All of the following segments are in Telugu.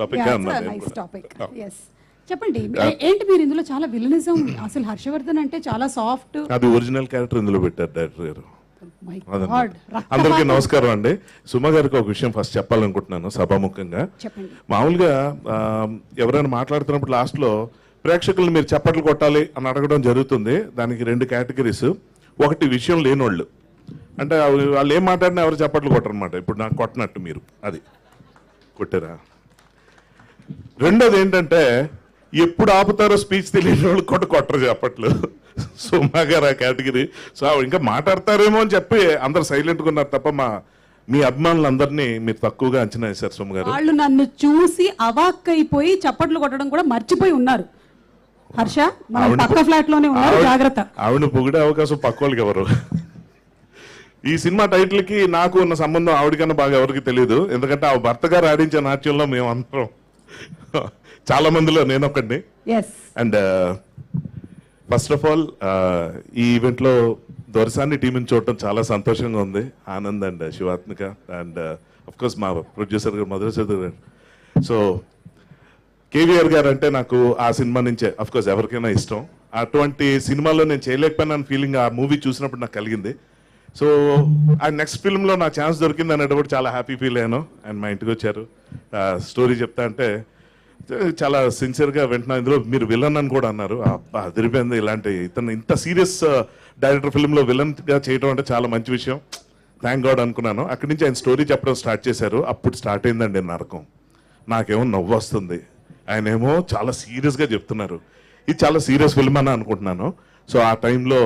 Topic nice topic. yes చెప్పండి, ఏంటి మీరు ఇందులో చాలా విలనిజం, అసలు హర్షవర్ధన్ అంటే చాలా సాఫ్ట్, అది ఒరిజినల్ క్యారెక్టర్ ఇందులో పెట్టారు డైరెక్టర్ గారు. my god. అందరికీ నమస్కారం అండి. సుమ గారికి ఒక విషయం ఫస్ట్ చెప్పాలనుకుంటున్నాను సభాముఖంగా. చెప్పండి. మామూలుగా ఎవరైనా మాట్లాడుతున్నప్పుడు లాస్ట్లో ప్రేక్షకులు మీరు చప్పట్లు కొట్టాలి అని అడగడం జరుగుతుంది. దానికి 2 కేటగిరీస్. ఒకటి విషయం లేనోళ్ళు, అంటే వాళ్ళు ఏం మాట్లాడినా ఎవరు చప్పట్లు కొట్టరనమాట. ఇప్పుడు నాకు కొట్టినట్టు మీరు అది కొట్టారా. రెండోది ఏంటంటే ఎప్పుడు ఆపుతారో స్పీచ్ తెలియని వాళ్ళు కొట్టరు చప్పట్లు. సుమా గారు ఆ కేటగిరీ. సో ఇంకా మాట్లాడతారేమో అని చెప్పి అందరు సైలెంట్గా ఉన్నారు తప్ప మీ అభిమానులందరినీ మీరు తక్కువగా అంచనా వేశారు సుమ గారు. వాళ్ళు నన్ను చూసి అవాక్కైపోయి చప్పట్లు కొట్టడం కూడా మర్చిపోయి ఉన్నారు. హర్ష పక్క ఫ్లాట్ లోనే ఉన్నారు, జాగ్రత్త. ఆవిడ పొగిడే అవకాశం పక్క వాళ్ళకి ఎవరు. ఈ సినిమా టైటిల్ కి నాకు ఉన్న సంబంధం ఆవిడకన్నా బాగా ఎవరికి తెలియదు. ఎందుకంటే ఆ భర్త గారు ఆడించే నాట్యంలో మేము అందరం చాలా మందిలో నేను ఒకడిని. అండ్ ఫస్ట్ ఆఫ్ ఆల్ ఈ ఈవెంట్ లో దొరసాని టీంని చూడటం చాలా సంతోషంగా ఉంది. Anand and Shivathmika and of course మా ప్రొడ్యూసర్ గారు మధురసేతు గారు. సో కేవీఆర్ గారు అంటే నాకు ఆ సినిమా నుంచే అఫ్ కోర్స్ ఎవరికైనా ఇష్టం. అటువంటి సినిమాలో నేను చేయలేకపోయినా ఫీలింగ్ ఆ మూవీ చూసినప్పుడు నాకు కలిగింది. సో ఆ నెక్స్ట్ ఫిల్మ్లో నా ఛాన్స్ దొరికింది అనేటప్పుడు చాలా హ్యాపీ ఫీల్ అయ్యాను. అండ్ మా ఇంటికి వచ్చారు, స్టోరీ చెప్తా అంటే చాలా సిన్సియర్గా వింటున్నా. ఇందులో మీరు విలన్ అని కూడా అన్నారు. అదిరిపోయింది. ఇలాంటి ఇంత సీరియస్ డైరెక్టర్ ఫిల్మ్లో విలన్గా చేయడం అంటే చాలా మంచి విషయం. థ్యాంక్ గాడ్ అనుకున్నాను. అక్కడి నుంచి ఆయన స్టోరీ చెప్పడం స్టార్ట్ చేశారు. అప్పుడు స్టార్ట్ అయిందండి నరకం. నాకేమో నవ్వు వస్తుంది, ఆయన ఏమో చాలా సీరియస్గా చెప్తున్నారు. ఇది చాలా సీరియస్ ఫిల్మ్ అని అనుకుంటున్నాను. సో ఆ టైంలో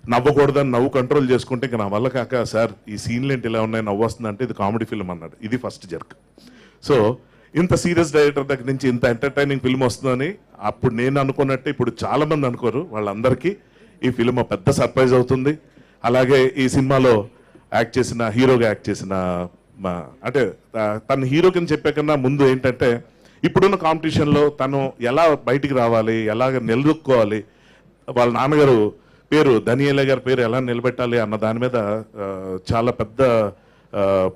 నవ్వకూడదని నవ్వు కంట్రోల్ చేసుకుంటే ఇంకా నా వల్ల కాక, సార్ ఈ సీన్లు ఏంటి ఇలా ఉన్నాయి, నవ్వు వస్తుంది అంటే ఇది కామెడీ ఫిల్మ్ అన్నాడు. ఇది ఫస్ట్ జర్క్. సో ఇంత సీరియస్ డైరెక్టర్ దగ్గర నుంచి ఇంత ఎంటర్టైనింగ్ ఫిల్మ్ వస్తుందని అప్పుడు నేను అనుకున్నట్టే ఇప్పుడు చాలా మంది అనుకోరు. వాళ్ళందరికీ ఈ ఫిల్మ్ పెద్ద సర్ప్రైజ్ అవుతుంది. అలాగే ఈ సినిమాలో హీరోగా యాక్ట్ చేసిన అంటే తను హీరో కింద చెప్పే కన్నా ముందు ఏంటంటే ఇప్పుడున్న కాంపిటీషన్లో తను ఎలా బయటికి రావాలి, ఎలాగ నిలదొక్కోవాలి, వాళ్ళ నాన్నగారు పేరు ధనియేల గారి పేరు ఎలా నిలబెట్టాలి అన్న దాని మీద చాలా పెద్ద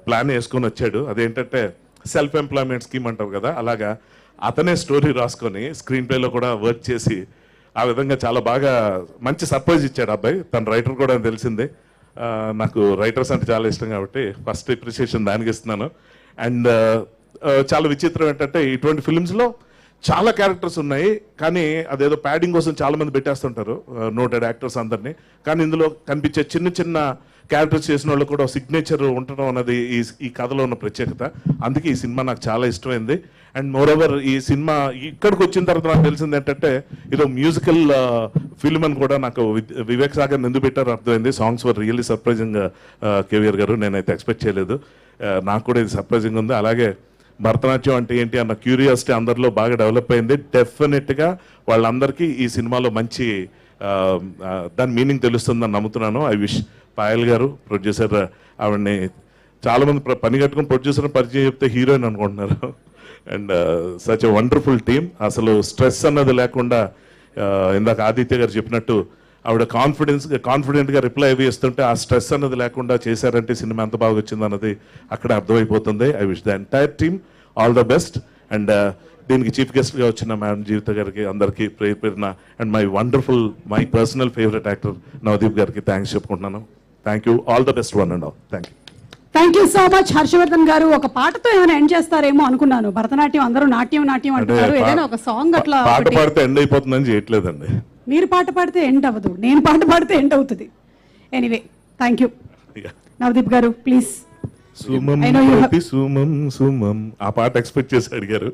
ప్లాన్ వేసుకొని వచ్చాడు. అదేంటంటే సెల్ఫ్ ఎంప్లాయ్మెంట్ స్కీమ్ అంటారు కదా, అలాగా అతనే స్టోరీ రాసుకొని స్క్రీన్ ప్లేలో కూడా వర్క్ చేసి ఆ విధంగా చాలా బాగా మంచి సర్ప్రైజ్ ఇచ్చాడు అబ్బాయి. తన రైటర్ కూడా తెలిసిందే. నాకు రైటర్స్ అంటే చాలా ఇష్టం కాబట్టి ఫస్ట్ అప్రిసియేషన్ దానికి ఇస్తున్నాను. అండ్ చాలా విచిత్రం ఏంటంటే ఇటువంటి ఫిల్మ్స్లో చాలా క్యారెక్టర్స్ ఉన్నాయి, కానీ అదేదో ప్యాడింగ్ కోసం చాలా మంది పెట్టేస్తుంటారు నోటెడ్ యాక్టర్స్ అందరినీ. కానీ ఇందులో కనిపించే చిన్న చిన్న క్యారెక్టర్స్ చేసిన వాళ్ళు కూడా సిగ్నేచర్ ఉండటం అన్నది ఈ కథలో ఉన్న ప్రత్యేకత. అందుకే ఈ సినిమా నాకు చాలా ఇష్టమైంది. అండ్ మోరోవర్ ఈ సినిమా ఇక్కడికి వచ్చిన తర్వాత నాకు తెలిసింది ఏంటంటే ఇదో మ్యూజికల్ ఫిల్మ్ అని కూడా నాకు వివేక్ సాగర్ ఎందుకు పెట్టారో అర్థమైంది. Songs were really surprising KVR గారు. నేనైతే ఎక్స్పెక్ట్ చేయలేదు. నాకు కూడా ఇది సర్ప్రైజింగ్ ఉంది. అలాగే భరతనాట్యం అంటే ఏంటి అన్న క్యూరియాసిటీ అందరిలో బాగా డెవలప్ అయింది. డెఫినెట్గా వాళ్ళందరికీ ఈ సినిమాలో మంచి దాని మీనింగ్ తెలుస్తుందని నమ్ముతున్నాను. ఐ విష్ పాయల్ గారు ప్రొడ్యూసర్, ఆవిడని చాలామంది పని కట్టుకుని ప్రొడ్యూసర్ పరిచయం చెప్తే హీరోయిన్ అనుకుంటున్నారు. And such a wonderful team. అసలు స్ట్రెస్ అన్నది లేకుండా ఇందాక ఆదిత్య గారు చెప్పినట్టు ఆవిడ కాన్ఫిడెంట్గా రిప్లై అవి ఇస్తుంటే ఆ స్ట్రెస్ అన్నది లేకుండా చేశారంటే సినిమా ఎంత బాగా వచ్చింది అన్నది అక్కడ అర్థమైపోతుంది. I wish the entire team all the best. And దీనికి చీఫ్ గెస్ట్గా వచ్చిన మేడం జీవిత గారికి అందరికీ ప్రేరణ and my personal favourite actor Navdeep గారికి థ్యాంక్స్ చెప్పుకుంటున్నాను. Thank you. All the best one and all. Thank you. Thank you so much Harshavardhan garu. ఒక పాటతో ఏమైనా ఎండ్ చేస్తారేమో అనుకున్నాను. భరతనాట్యం అందరూ నాట్యం అంటున్నారు. ఏదైనా ఒక సాంగ్ అట్లా పాట పాడితే ఎండ్ అయిపోతుందని చేయట్లేదండి. మీరు పాట పాడితే ఎండ్ అవ్వదు, నేను పాట పాడితే ఎండ్ అవుతుంది. Anyway thank you. నవదీప్ గారు ప్లీజ్. సుమం సుమం ఆ పాట ఎక్స్పెక్ట్ చేసి అడిగారు.